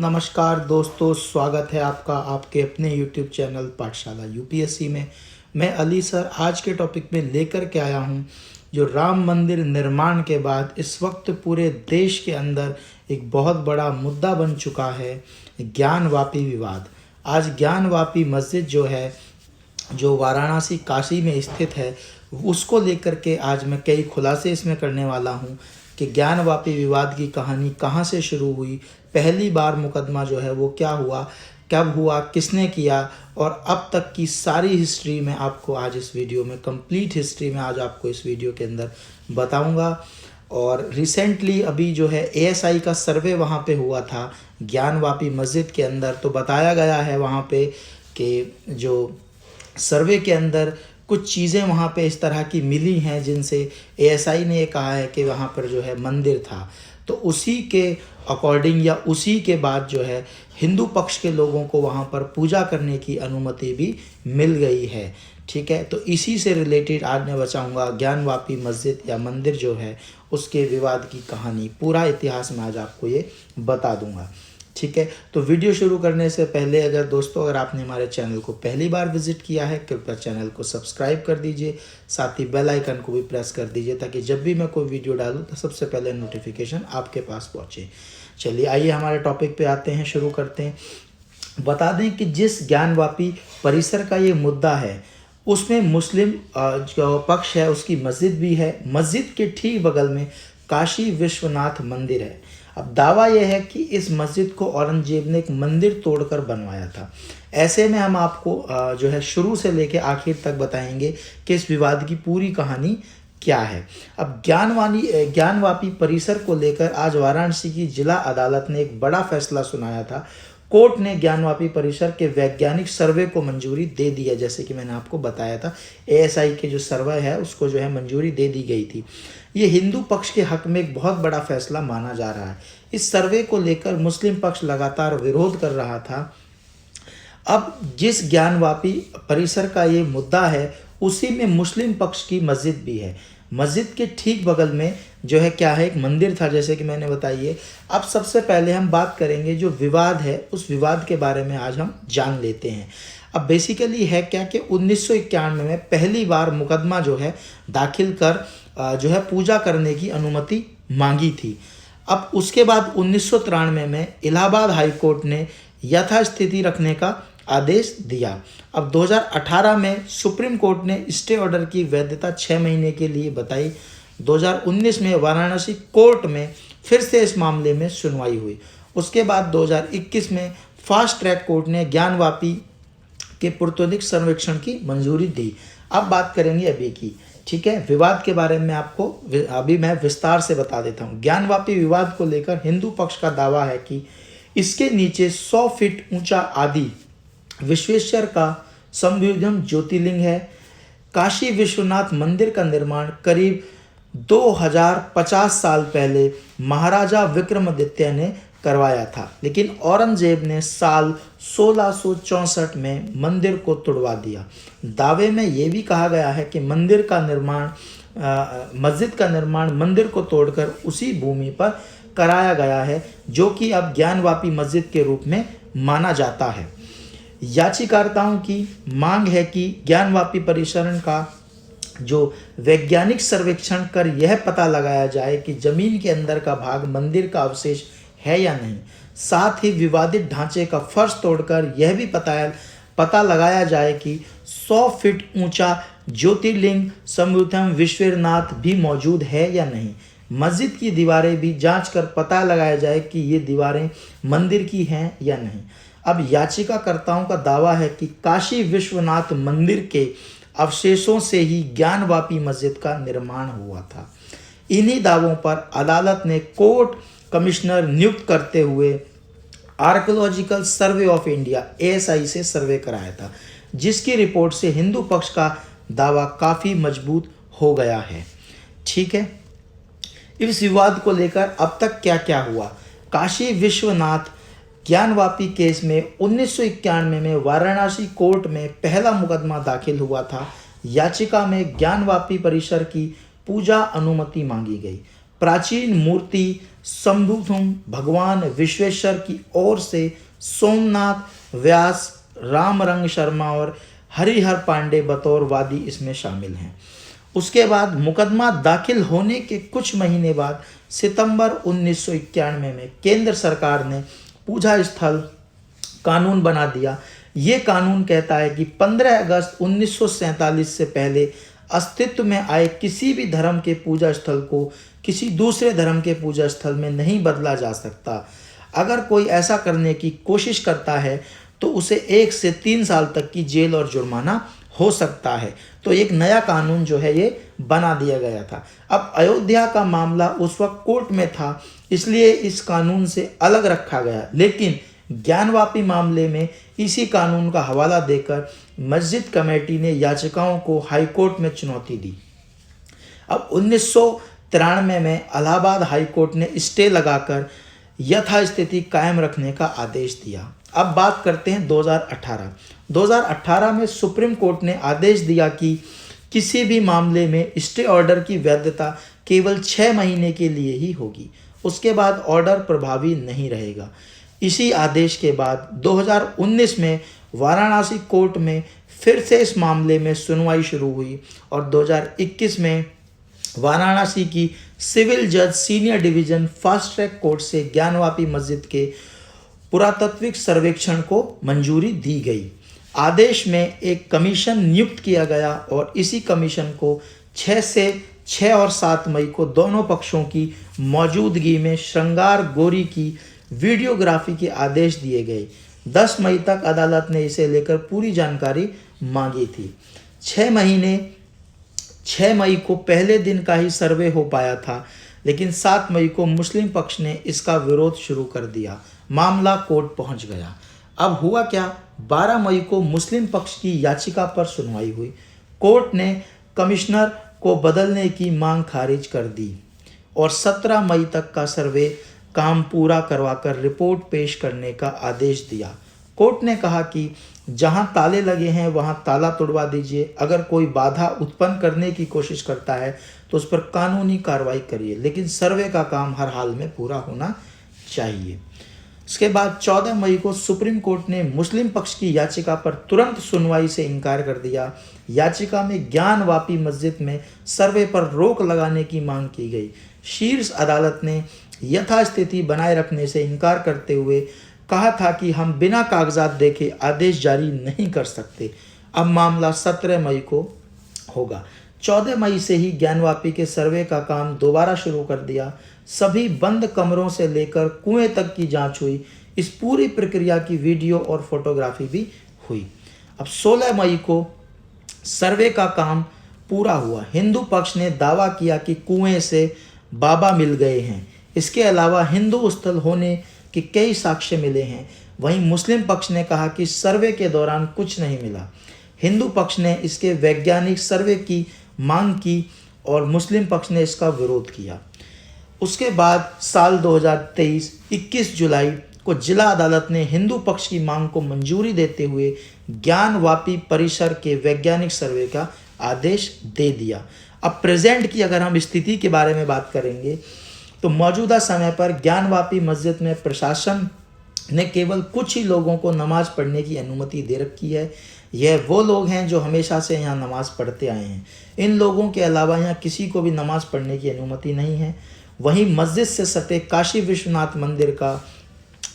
नमस्कार दोस्तों, स्वागत है आपका आपके अपने YouTube चैनल पाठशाला यूपीएससी में। मैं अली सर आज के टॉपिक में लेकर के आया हूं जो राम मंदिर निर्माण के बाद इस वक्त पूरे देश के अंदर एक बहुत बड़ा मुद्दा बन चुका है, ज्ञानवापी विवाद। आज ज्ञानवापी मस्जिद जो है, जो वाराणसी काशी में स्थित है, उसको लेकर के आज मैं कई खुलासे इसमें करने वाला हूं कि ज्ञानवापी विवाद की कहानी कहां से शुरू हुई, पहली बार मुकदमा जो है वो क्या हुआ, कब हुआ, किसने किया, और अब तक की सारी हिस्ट्री में आपको आज इस वीडियो में, कंप्लीट हिस्ट्री में आज आपको इस वीडियो के अंदर बताऊंगा। और रिसेंटली अभी जो है एएसआई का सर्वे वहाँ पे हुआ था ज्ञानवापी मस्जिद के अंदर, तो बताया गया है वहाँ पे कि जो सर्वे के अंदर कुछ चीज़ें वहाँ पे इस तरह की मिली हैं जिनसे एएसआई ने ये कहा है कि वहाँ पर जो है मंदिर था। तो उसी के अकॉर्डिंग या उसी के बाद जो है हिंदू पक्ष के लोगों को वहाँ पर पूजा करने की अनुमति भी मिल गई है। ठीक है, तो इसी से रिलेटेड आज मैं बचाऊँगा ज्ञानवापी मस्जिद या मंदिर जो है उसके विवाद की कहानी, पूरा इतिहास में आज आपको ये बता दूंगा। ठीक है, तो वीडियो शुरू करने से पहले अगर आपने हमारे चैनल को पहली बार विजिट किया है, कृपया चैनल को सब्सक्राइब कर दीजिए, साथ ही बेल आइकन को भी प्रेस कर दीजिए ताकि जब भी मैं कोई वीडियो डालूं तो सबसे पहले नोटिफिकेशन आपके पास पहुंचे। चलिए आइए हमारे टॉपिक पे आते हैं, शुरू करते हैं। बता दें कि जिस ज्ञानवापी परिसर का ये मुद्दा है उसमें मुस्लिम जो पक्ष है उसकी मस्जिद भी है। मस्जिद के ठीक बगल में काशी विश्वनाथ मंदिर है। अब दावा यह है कि इस मस्जिद को औरंगजेब ने एक मंदिर तोड़कर बनवाया था। ऐसे में हम आपको जो है शुरू से लेकर आखिर तक बताएंगे कि इस विवाद की पूरी कहानी क्या है। अब ज्ञानवापी परिसर को लेकर आज वाराणसी की जिला अदालत ने एक बड़ा फैसला सुनाया था। कोर्ट ने ज्ञानवापी परिसर के वैज्ञानिक सर्वे को मंजूरी दे दी है। जैसे कि मैंने आपको बताया था, एएसआई के जो सर्वे है उसको जो है मंजूरी दे दी गई थी। ये हिंदू पक्ष के हक में एक बहुत बड़ा फैसला माना जा रहा है। इस सर्वे को लेकर मुस्लिम पक्ष लगातार विरोध कर रहा था। अब जिस ज्ञानवापी परिसर का ये मुद्दा है उसी में मुस्लिम पक्ष की मस्जिद भी है। मस्जिद के ठीक बगल में जो है क्या है, एक मंदिर था, जैसे कि मैंने बताइए। अब सबसे पहले हम बात करेंगे जो विवाद है, उस विवाद के बारे में आज हम जान लेते हैं। अब बेसिकली है क्या कि 1991 में पहली बार मुकदमा जो है दाखिल कर जो है पूजा करने की अनुमति मांगी थी। अब उसके बाद 1993 में इलाहाबाद हाई कोर्ट ने यथास्थिति रखने का आदेश दिया। अब 2018 में सुप्रीम कोर्ट ने स्टे ऑर्डर की वैधता 6 महीने के लिए बताई। 2019 में वाराणसी कोर्ट में फिर से इस मामले में सुनवाई हुई। उसके बाद 2021 में फास्ट ट्रैक कोर्ट ने ज्ञानवापी के पुरातत्विक सर्वेक्षण की मंजूरी दी। अब बात करेंगे अभी की। ठीक है, विवाद के बारे में आपको अभी मैं विस्तार से बता देता हूँ। ज्ञानवापी विवाद को लेकर हिंदू पक्ष का दावा है कि इसके नीचे 100 फीट ऊंचा आदि विश्वेश्वर का संबोधन ज्योतिर्लिंग है। काशी विश्वनाथ मंदिर का निर्माण करीब 2050 साल पहले महाराजा विक्रमादित्य ने करवाया था, लेकिन औरंगजेब ने साल 1664 में मंदिर को तुड़वा दिया। दावे में यह भी कहा गया है कि मस्जिद का निर्माण मंदिर को तोड़कर उसी भूमि पर कराया गया है, जो कि अब ज्ञानवापी मस्जिद के रूप में माना जाता है। याचिकाकर्ताओं की मांग है कि ज्ञानवापी परिसर का जो वैज्ञानिक सर्वेक्षण कर यह पता लगाया जाए कि जमीन के अंदर का भाग मंदिर का अवशेष है या नहीं। साथ ही विवादित ढांचे का फर्श तोड़कर यह भी पता लगाया जाए कि 100 फीट ऊंचा ज्योतिर्लिंग संबोधन विश्वनाथ भी मौजूद है या नहीं। मस्जिद की दीवारें भी जांच कर पता लगाया जाए कि ये दीवारें मंदिर की हैं या नहीं। अब याचिकाकर्ताओं का दावा है कि काशी विश्वनाथ मंदिर के अवशेषों से ही ज्ञानवापी मस्जिद का निर्माण हुआ था। इन्हीं दावों पर अदालत ने कोर्ट कमिश्नर नियुक्त करते हुए archaeological survey of India ASI से सर्वे कराया था, जिसकी रिपोर्ट से हिंदू पक्ष का दावा काफ़ी मजबूत हो गया है। ठीक है, इस विवाद को लेकर अब तक क्या क्या हुआ। काशी विश्वनाथ ज्ञानवापी केस में 1991 में वाराणसी कोर्ट में पहला मुकदमा दाखिल हुआ था। याचिका में ज्ञानवापी परिसर की पूजा अनुमति मांगी गई। प्राचीन मूर्ति शंभुथुम भगवान विश्वेश्वर की ओर से सोमनाथ व्यास, रामरंग शर्मा और हरिहर पांडे बतौर वादी इसमें शामिल हैं। उसके बाद मुकदमा दाखिल होने के कुछ महीने बाद सितंबर 1991 में केंद्र सरकार ने पूजा स्थल कानून बना दिया। ये कानून कहता है कि 15 अगस्त 1947 से पहले अस्तित्व में आए किसी भी धर्म के पूजा स्थल को किसी दूसरे धर्म के पूजा स्थल में नहीं बदला जा सकता। अगर कोई ऐसा करने की कोशिश करता है तो उसे 1 से 3 साल तक की जेल और जुर्माना हो सकता है। तो एक नया कानून जो है ये बना दिया गया था। अब अयोध्या का मामला उस वक्त कोर्ट में था, इसलिए इस कानून से अलग रखा गया, लेकिन ज्ञानवापी मामले में इसी कानून का हवाला देकर मस्जिद कमेटी ने याचिकाओं को हाईकोर्ट में चुनौती दी। अब 1993 में इलाहाबाद हाईकोर्ट ने स्टे लगाकर यथास्थिति कायम रखने का आदेश दिया। अब बात करते हैं 2018 में सुप्रीम कोर्ट ने आदेश दिया कि किसी भी मामले में स्टे ऑर्डर की वैधता केवल 6 महीने के लिए ही होगी, उसके बाद ऑर्डर प्रभावी नहीं रहेगा। इसी आदेश के बाद 2019 में वाराणसी कोर्ट में फिर से इस मामले में सुनवाई शुरू हुई और 2021 में वाराणसी की सिविल जज senior division fast track court से ज्ञानवापी मस्जिद के पुरातत्विक सर्वेक्षण को मंजूरी दी गई। आदेश में एक कमीशन नियुक्त किया गया और इसी कमीशन को 6 और 7 मई को दोनों पक्षों की मौजूदगी में श्रृंगार गोरी की वीडियोग्राफी के आदेश दिए गए। 10 मई तक अदालत ने इसे लेकर पूरी जानकारी मांगी थी। 6 मई को पहले दिन का ही सर्वे हो पाया था, लेकिन 7 मई को मुस्लिम पक्ष ने इसका विरोध शुरू कर दिया। मामला कोर्ट पहुंच गया। अब हुआ क्या, 12 मई को मुस्लिम पक्ष की याचिका पर सुनवाई हुई। कोर्ट ने कमिश्नर को बदलने की मांग खारिज कर दी और 17 मई तक का सर्वे काम पूरा करवाकर रिपोर्ट पेश करने का आदेश दिया। कोर्ट ने कहा कि जहां ताले लगे हैं वहां ताला तुड़वा दीजिए। अगर कोई बाधा उत्पन्न करने की कोशिश करता है तो उस पर कानूनी कार्रवाई करिए, लेकिन सर्वे का काम हर हाल में पूरा होना चाहिए। इसके बाद 14 मई को सुप्रीम कोर्ट ने मुस्लिम पक्ष की याचिका पर तुरंत सुनवाई से इनकार कर दिया। याचिका में ज्ञानवापी मस्जिद में सर्वे पर रोक लगाने की मांग की गई। शीर्ष अदालत ने यथास्थिति बनाए रखने से इनकार करते हुए कहा था कि हम बिना कागजात देखे आदेश जारी नहीं कर सकते। अब मामला 17 मई को होगा। 14 मई से ही ज्ञानवापी के सर्वे का काम दोबारा शुरू कर दिया। सभी बंद कमरों से लेकर कुएं तक की जांच हुई। इस पूरी प्रक्रिया की वीडियो और फोटोग्राफी भी हुई। अब 16 मई को सर्वे का काम पूरा हुआ। हिंदू पक्ष ने दावा किया कि कुएं से बाबा मिल गए हैं। इसके अलावा हिंदू स्थल होने के कई साक्ष्य मिले हैं। वहीं मुस्लिम पक्ष ने कहा कि सर्वे के दौरान कुछ नहीं मिला। हिंदू पक्ष ने इसके वैज्ञानिक सर्वे की मांग की और मुस्लिम पक्ष ने इसका विरोध किया। उसके बाद साल 2023 21 जुलाई को जिला अदालत ने हिंदू पक्ष की मांग को मंजूरी देते हुए ज्ञानवापी परिसर के वैज्ञानिक सर्वे का आदेश दे दिया। अब प्रेजेंट की अगर हम स्थिति के बारे में बात करेंगे तो मौजूदा समय पर ज्ञानवापी मस्जिद में प्रशासन ने केवल कुछ ही लोगों को नमाज पढ़ने की अनुमति दे रखी है। यह वो लोग हैं जो हमेशा से यहाँ नमाज पढ़ते आए हैं। इन लोगों के अलावा यहाँ किसी को भी नमाज पढ़ने की अनुमति नहीं है। वहीं मस्जिद से सटे काशी विश्वनाथ मंदिर का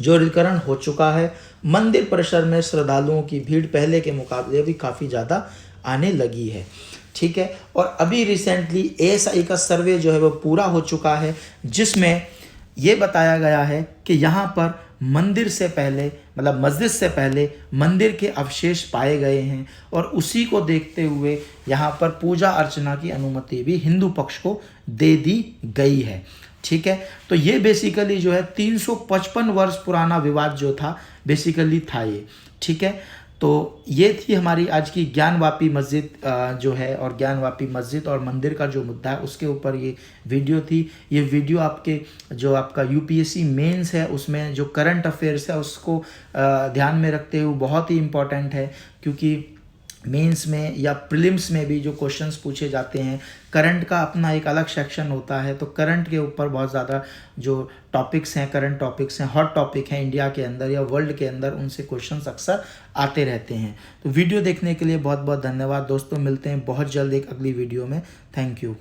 जोड़ीकरण हो चुका है। मंदिर परिसर में श्रद्धालुओं की भीड़ पहले के मुकाबले भी काफ़ी ज़्यादा आने लगी है। ठीक है, और अभी रिसेंटली ASI का सर्वे जो है वो पूरा हो चुका है, जिसमें ये बताया गया है कि यहाँ पर मंदिर से पहले मतलब मस्जिद से पहले मंदिर के अवशेष पाए गए हैं और उसी को देखते हुए यहाँ पर पूजा अर्चना की अनुमति भी हिंदू पक्ष को दे दी गई है। ठीक है, तो ये बेसिकली जो है 355 वर्ष पुराना विवाद जो था बेसिकली था ये। ठीक है, तो ये थी हमारी आज की ज्ञानवापी मस्जिद जो है और ज्ञानवापी मस्जिद और मंदिर का जो मुद्दा है उसके ऊपर ये वीडियो थी। ये वीडियो आपके जो आपका UPSC मेंस है उसमें जो करंट अफेयर्स है उसको ध्यान में रखते हुए बहुत ही इम्पोर्टेंट है, क्योंकि मेंस में या प्रीलिम्स में भी जो क्वेश्चंस पूछे जाते हैं, करंट का अपना एक अलग सेक्शन होता है, तो करंट के ऊपर बहुत ज़्यादा जो टॉपिक्स हैं, करंट टॉपिक्स हैं, हॉट टॉपिक हैं इंडिया के अंदर या वर्ल्ड के अंदर, उनसे क्वेश्चंस अक्सर आते रहते हैं। तो वीडियो देखने के लिए बहुत बहुत धन्यवाद दोस्तों, मिलते हैं बहुत जल्द एक अगली वीडियो में। Thank you.